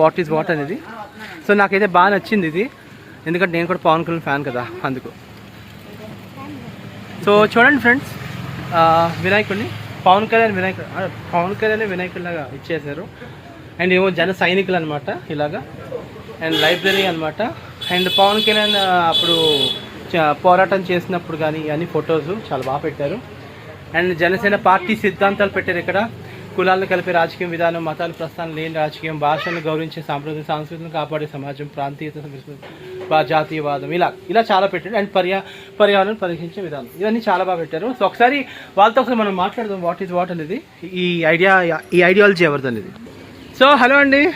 What is what అనేది. So నాకైతే బాగా నచ్చింది ఇది, ఎందుకంటే నేను కూడా పవన్ కళ్యాణ్ ఫ్యాన్ కదా అందుకు. సో చూడండి ఫ్రెండ్స్, వినాయకుడిని పవన్ కళ్యాణ్ వినాయకుడిలాగా ఇచ్చేసారు. అండ్ ఏమో జన సైనికులు అనమాట ఇలాగా. అండ్ లైబ్రరీ అనమాట. అండ్ పవన్ కళ్యాణ్ అప్పుడు పోరాటం చేసినప్పుడు కానీ ఇవన్నీ ఫొటోస్ చాలా బాగా పెట్టారు. అండ్ జనసేన పార్టీ సిద్ధాంతాలు పెట్టారు ఇక్కడ. కులాలను కలిపే రాజకీయం విధానం, మతాలు ప్రస్థానం లేని రాజకీయం, భాషలను గౌరవించే సాంప్రదాయ సంస్కృతిని కాపాడే సమాజం, ప్రాంతీయత, జాతీయవాదం, ఇలా చాలా పెట్టారు. అండ్ పర్యావరణం పరిరక్షించే విధానం, ఇవన్నీ చాలా బాగా పెట్టారు. సో ఒకసారి వాళ్ళతో మనం మాట్లాడదాం వాట్ ఈజ్ వాట్ అనేది, ఈ ఐడియాలజీ ఎవరిది అనేది. సో హలో అండి.